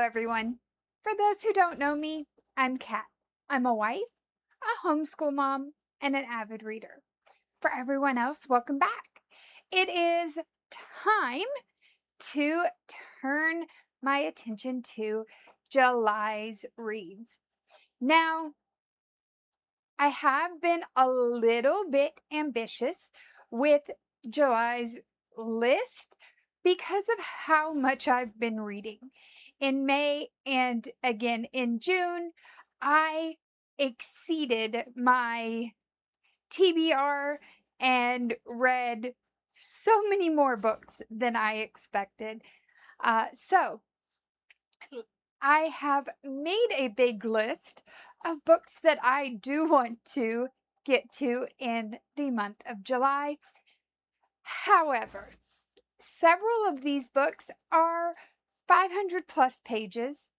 everyone. For those who don't know me, I'm Kat. I'm a wife, a homeschool mom, and an avid reader. For everyone else, welcome back. It is time to turn my attention to July's reads. Now, I have been a little bit ambitious with July's list because of how much I've been reading. In May and again in June, I exceeded my TBR and read so many more books than I expected. So I have made a big list of books that I do want to get to in the month of July. However, several of these books are 500 plus pages,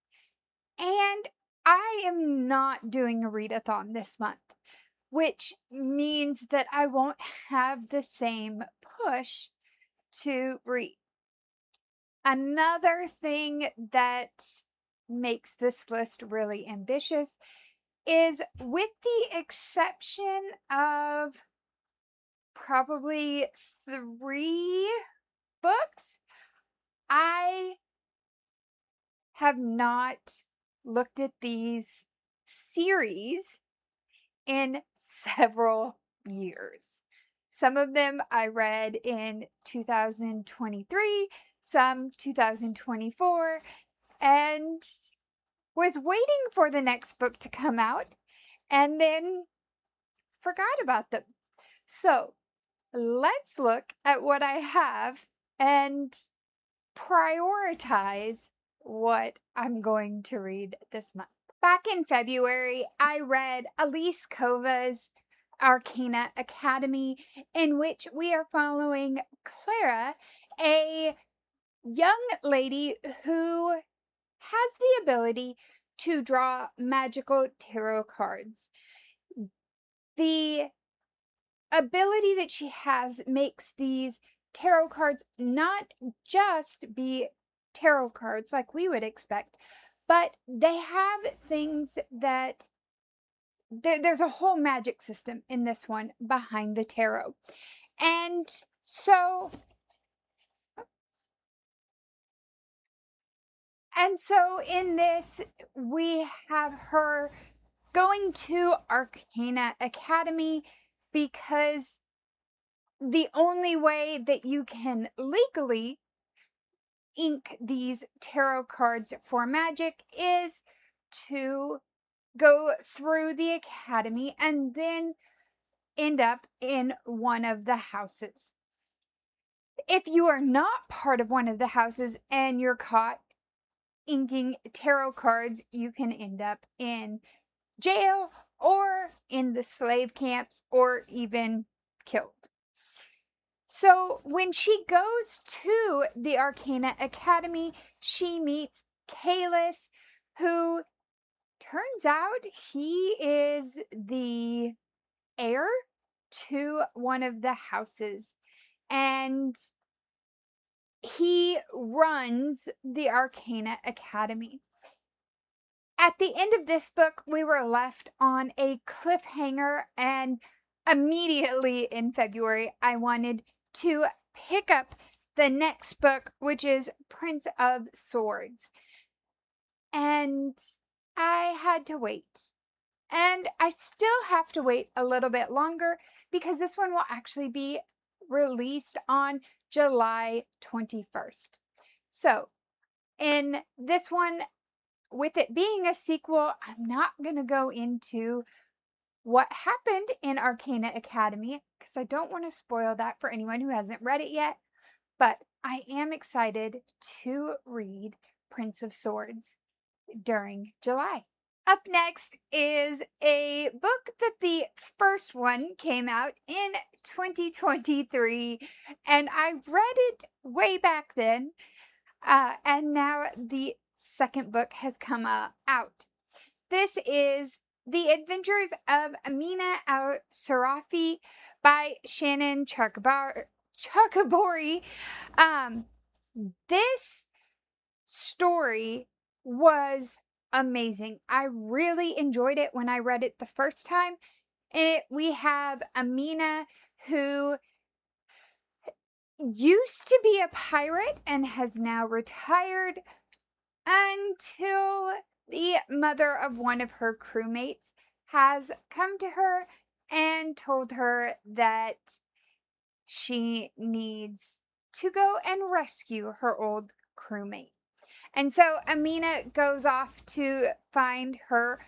and I am not doing a readathon this month, which means that I won't have the same push to read. Another thing that makes this list really ambitious is, with the exception of probably 3 books, I have not looked at these series in several years. Some of them I read in 2023, some 2024, and was waiting for the next book to come out and then forgot about them. So let's look at what I have and prioritize what I'm going to read this month. Back in February, I read Elise Kova's Arcana Academy, in which we are following Clara, a young lady who has the ability to draw magical tarot cards. The ability that she has makes these tarot cards not just be tarot cards like we would expect, but they have things that there's a whole magic system in this one behind the tarot. And so in this, we have her going to Arcana Academy because the only way that you can legally ink these tarot cards for magic is to go through the academy and then end up in one of the houses. If you are not part of one of the houses and you're caught inking tarot cards, you can end up in jail or in the slave camps or even killed. So when she goes to the Arcana Academy, she meets Kalis, who turns out he is the heir to one of the houses, and he runs the Arcana Academy. At the end of this book, we were left on a cliffhanger, and immediately in February, I wanted to pick up the next book, which is Prince of Swords. And I had to wait. And I still have to wait a little bit longer because this one will actually be released on July 21st. So, in this one, with it being a sequel, I'm not going to go into what happened in Arcana Academy because I don't want to spoil that for anyone who hasn't read it yet. But I am excited to read Prince of Swords during July. Up next is a book that the first one came out in 2023, and I read it way back then, and now the second book has come out. This is The Adventures of Amina al-Sarafi by Shannon Chakabori. This story was amazing. I really enjoyed it when I read it the first time. We have Amina, who used to be a pirate and has now retired, until the mother of one of her crewmates has come to her and told her that she needs to go and rescue her old crewmate. And so Amina goes off to find her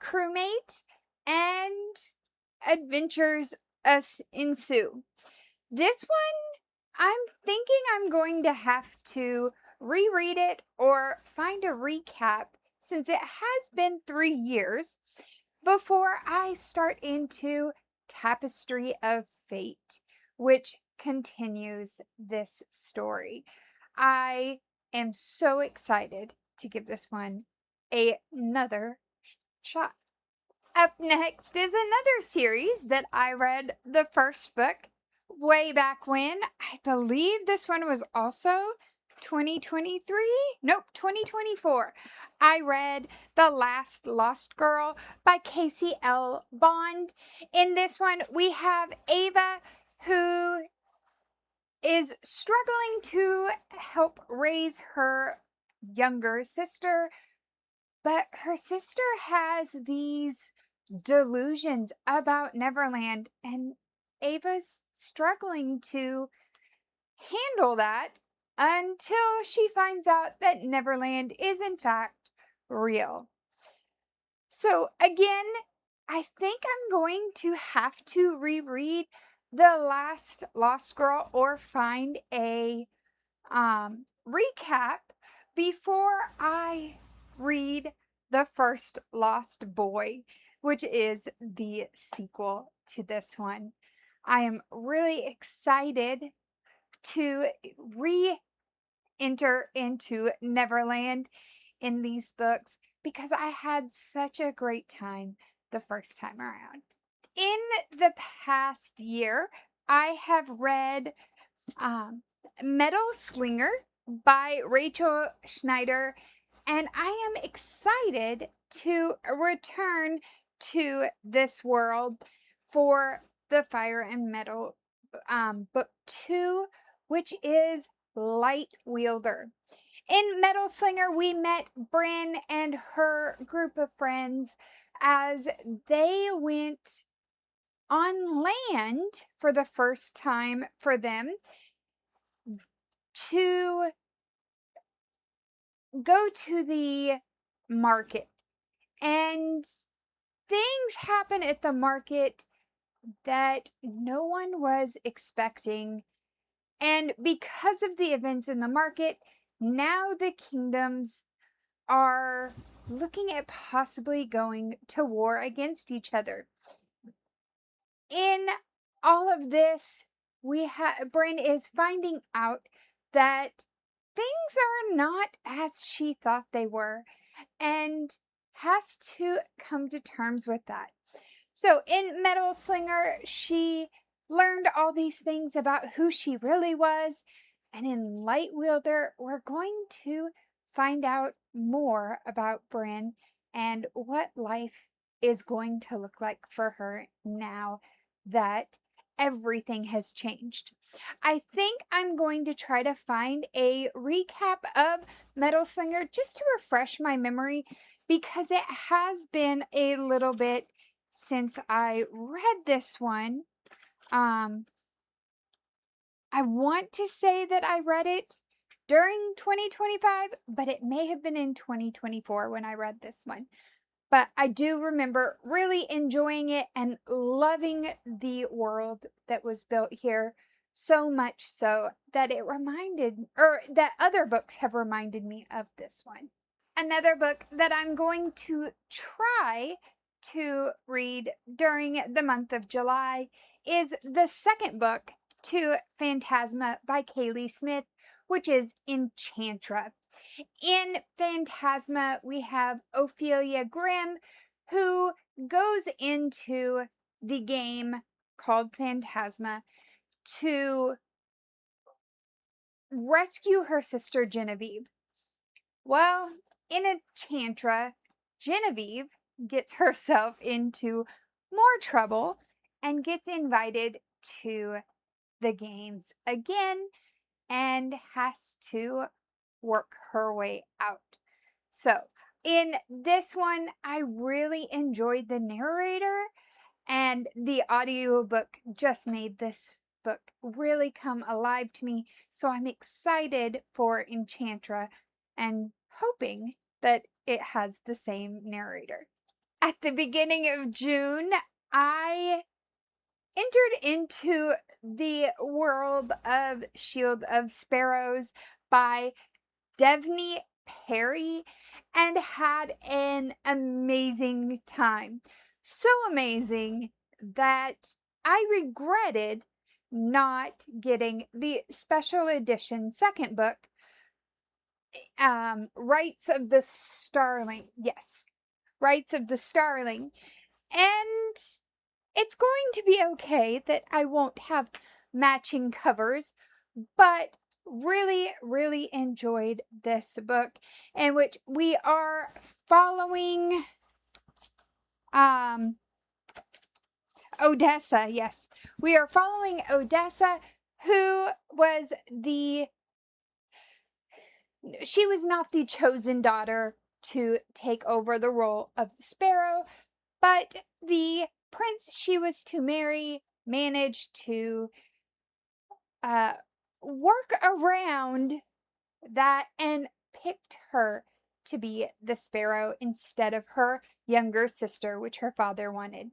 crewmate, and adventures ensue. This one, I'm thinking I'm going to have to reread it or find a recap, since it has been 3 years before I start into Tapestry of Fate, which continues this story. I am so excited to give this one another shot. Up next is another series that I read the first book way back when. I believe this one was also 2023? Nope, 2024. I read The Last Lost Girl by Casey L. Bond. In this one, we have Ava, who is struggling to help raise her younger sister, but her sister has these delusions about Neverland, and Ava's struggling to handle that until she finds out that Neverland is in fact real. So again, I think I'm going to have to reread The Last Lost Girl or find a recap before I read The First Lost Boy, which is the sequel to this one. I am really excited to re-enter into Neverland in these books, because I had such a great time the first time around. In the past year, I have read Metal Slinger by Rachel Schneider, and I am excited to return to this world for the Fire and Metal book 2, which is Light Wielder. In Metal Slinger, we met Bryn and her group of friends as they went on land for the first time for them to go to the market. And things happen at the market that no one was expecting. And because of the events in the market, now the kingdoms are looking at possibly going to war against each other. In all of this, Bryn is finding out that things are not as she thought they were, and has to come to terms with that. So in Metal Slinger, she learned all these things about who she really was. And in Light Wielder, we're going to find out more about Bryn and what life is going to look like for her now that everything has changed. I think I'm going to try to find a recap of Metal Slinger just to refresh my memory, because it has been a little bit since I read this one. I want to say that I read it during 2025, but it may have been in 2024 when I read this one. But I do remember really enjoying it and loving the world that was built here, so much so that that other books have reminded me of this one. Another book that I'm going to try to read during the month of July is the second book to Phantasma by Kaylee Smith, which is Enchantra. In Phantasma, we have Ophelia Grimm, who goes into the game called Phantasma to rescue her sister Genevieve. Well, in Enchantra, Genevieve gets herself into more trouble and gets invited to the games again and has to work her way out. So, in this one, I really enjoyed the narrator, and the audiobook just made this book really come alive to me. So, I'm excited for Enchantra and hoping that it has the same narrator. At the beginning of June, I entered into the world of Shield of Sparrows by Devney Perry and had an amazing time. So amazing that I regretted not getting the special edition second book, Rights of the Starling. Yes, Rights of the Starling. And it's going to be okay that I won't have matching covers, but really, really enjoyed this book, in which we are following Odessa. Yes, we are following Odessa, who was she was not the chosen daughter to take over the role of the Sparrow, but the prince she was to marry managed to work around that and picked her to be the Sparrow instead of her younger sister, which her father wanted.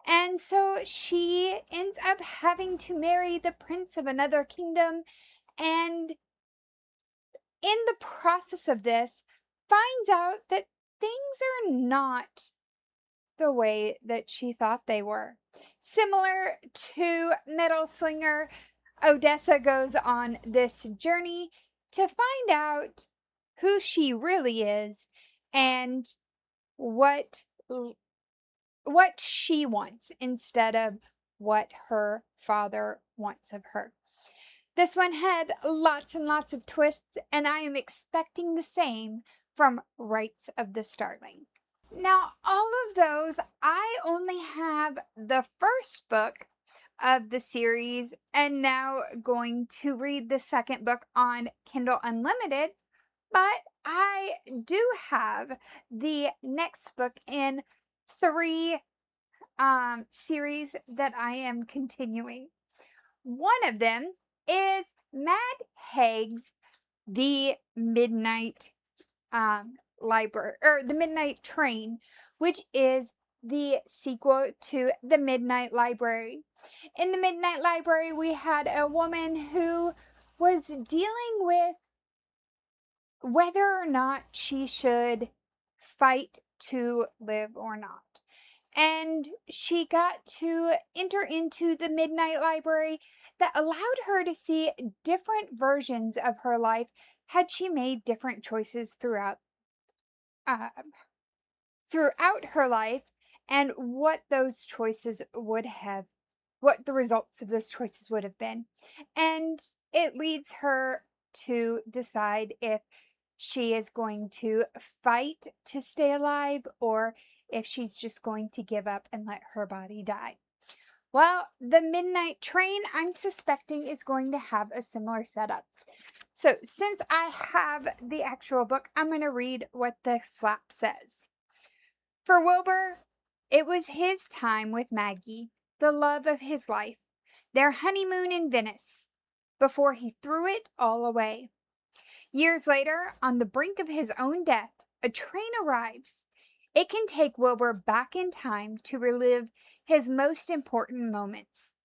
And so she ends up having to marry the prince of another kingdom, and in the process of this, finds out that things are not the way that she thought they were. Similar to Metal Slinger, Odessa goes on this journey to find out who she really is and what she wants instead of what her father wants of her. This one had lots and lots of twists, and I am expecting the same from Rights of the Starling. Now, all of those, I only have the first book of the series and now going to read the second book on Kindle Unlimited, but I do have the next book in 3 series that I am continuing. One of them is Matt Haig's The Midnight Library, or The Midnight Train, which is the sequel to The Midnight Library. In The Midnight Library, we had a woman who was dealing with whether or not she should fight to live or not. And she got to enter into the Midnight Library that allowed her to see different versions of her life had she made different choices throughout her life, and what those choices would have, what the results of those choices would have been. And it leads her to decide if she is going to fight to stay alive or if she's just going to give up and let her body die. Well, the Midnight Train, I'm suspecting, is going to have a similar setup. So since I have the actual book, I'm going to read what the flap says. For Wilbur, it was his time with Maggie, the love of his life, their honeymoon in Venice, before he threw it all away. Years later, on the brink of his own death, a train arrives. It can take Wilbur back in time to relive his most important moments.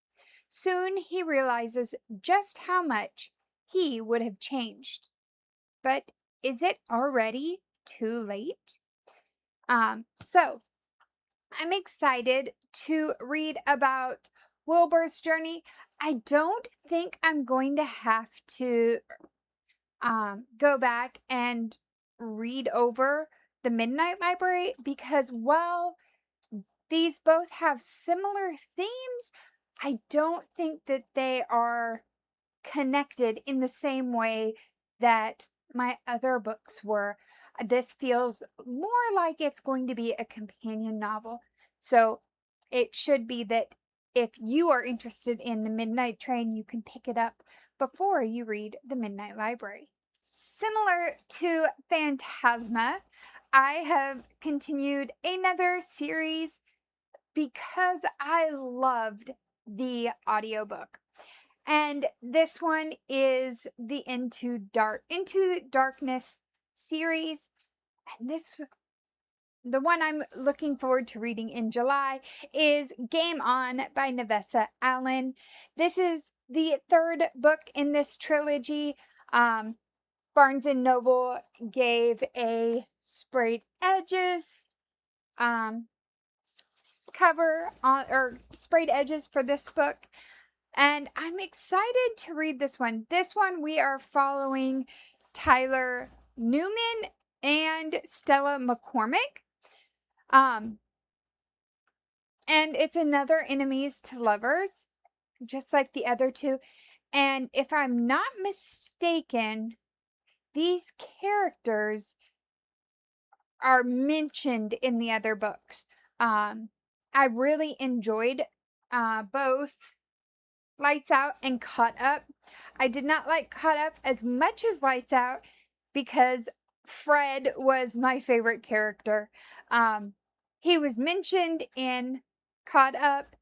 Soon he realizes just how much he would have changed. But is it already too late? So I'm excited to read about Wilbur's journey. I don't think I'm going to have to go back and read over the Midnight Library because while these both have similar themes, I don't think that they are connected in the same way that my other books were. This feels more like it's going to be a companion novel. So it should be that if you are interested in The Midnight Train, you can pick it up before you read The Midnight Library. Similar to Phantasma, I have continued another series because I loved the audiobook. And this one is the Into Darkness series. And the one I'm looking forward to reading in July is Game On by Nevessa Allen. This is the third book in this trilogy. Barnes and Noble gave a sprayed edges cover on, or sprayed edges for this book. And I'm excited to read this one. This one we are following Tyler Newman and Stella McCormick. And it's another enemies to lovers, just like the other two. And if I'm not mistaken, these characters are mentioned in the other books. I really enjoyed both Lights Out and Caught Up. I did not like Caught Up as much as Lights Out because Fred was my favorite character. He was mentioned in Caught Up,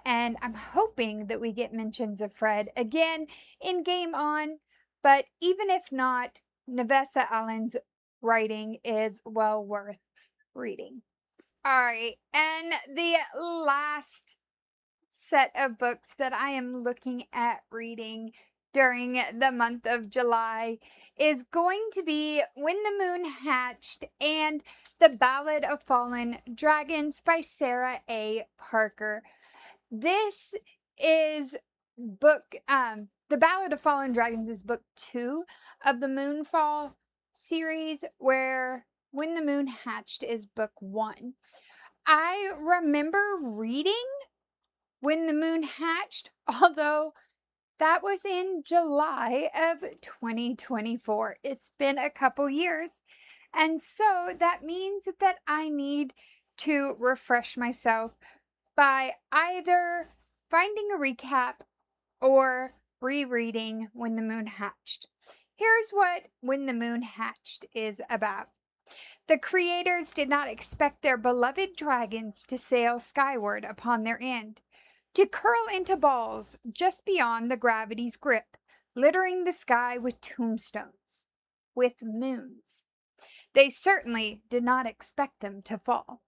and I'm hoping that we get mentions of Fred again in Game On. But even if not, Nevessa Allen's writing is well worth reading. All right, and the last set of books that I am looking at reading during the month of July is going to be When the Moon Hatched and The Ballad of Fallen Dragons by Sarah A. Parker. This is The Ballad of Fallen Dragons is book 2 of the Moonfall series, where When the Moon Hatched is book 1. I remember reading When the Moon Hatched, although that was in July of 2024. It's been a couple years. And so that means that I need to refresh myself by either finding a recap or rereading When the Moon Hatched. Here's what When the Moon Hatched is about. The creators did not expect their beloved dragons to sail skyward upon their end, to curl into balls just beyond the gravity's grip, littering the sky with tombstones, with moons. They certainly did not expect them to fall.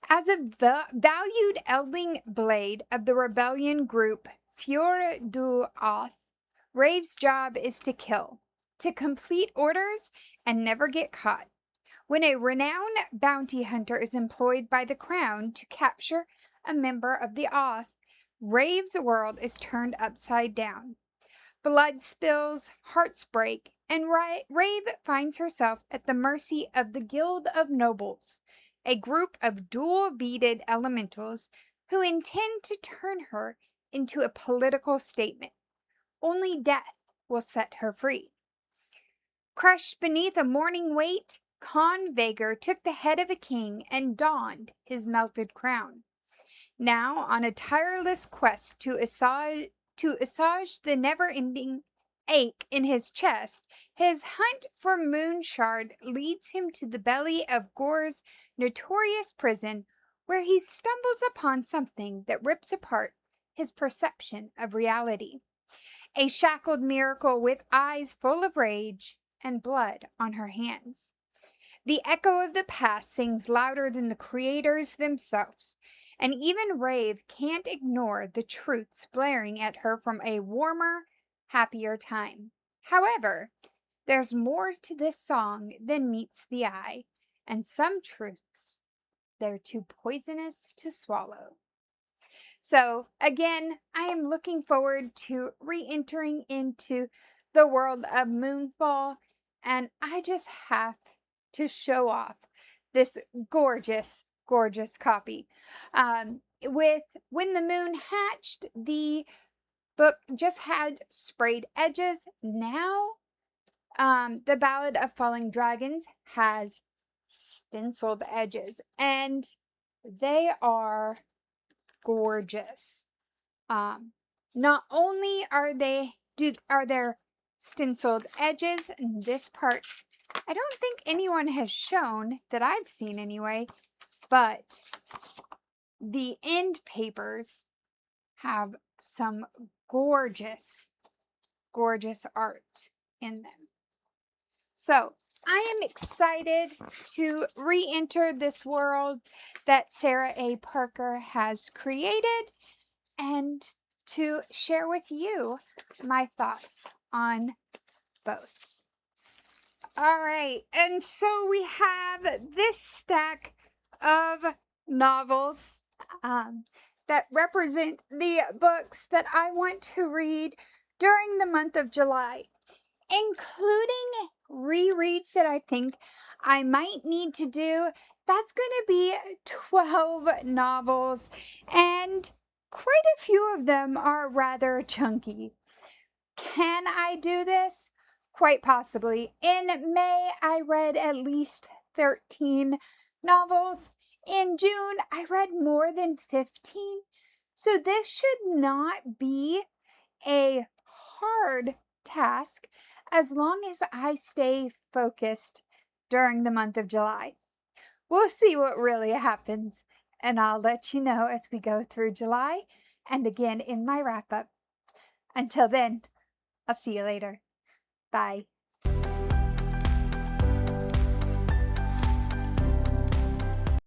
As a valued eldling blade of the rebellion group Fior du Oth, Rave's job is to kill, to complete orders, and never get caught. When a renowned bounty hunter is employed by the crown to capture a member of the Oth, Rave's world is turned upside down. Blood spills, hearts break, and Rave finds herself at the mercy of the Guild of Nobles, a group of dual-beaded elementals who intend to turn her into a political statement. Only death will set her free. Crushed beneath a mourning weight, Con Vager took the head of a king and donned his melted crown. Now, on a tireless quest to assuage the never-ending ache in his chest, his hunt for Moonshard leads him to the belly of Gore's notorious prison, where he stumbles upon something that rips apart his perception of reality. A shackled miracle with eyes full of rage and blood on her hands. The echo of the past sings louder than the creators themselves, and even Rave can't ignore the truths blaring at her from a warmer, happier time. However, there's more to this song than meets the eye, and some truths, they're too poisonous to swallow. So, again, I am looking forward to re-entering into the world of Moonfall, and I just have to show off this gorgeous, gorgeous copy. With When the Moon Hatched, the book just had sprayed edges. Now, The Ballad of Falling Dragons has stenciled edges, and they are gorgeous. Not only are there stenciled edges in this part, I don't think anyone has shown that I've seen anyway, but the end papers have some gorgeous, gorgeous art in them. So I am excited to re-enter this world that Sarah A. Parker has created and to share with you my thoughts on both. All right, and so we have this stack of novels that represent the books that I want to read during the month of July, including rereads that I think I might need to do. That's going to be 12 novels, and quite a few of them are rather chunky. Can I do this? Quite possibly. In May, I read at least 13 novels. In June, I read more than 15. So this should not be a hard task as long as I stay focused during the month of July. We'll see what really happens, and I'll let you know as we go through July and again in my wrap-up. Until then, I'll see you later. Bye.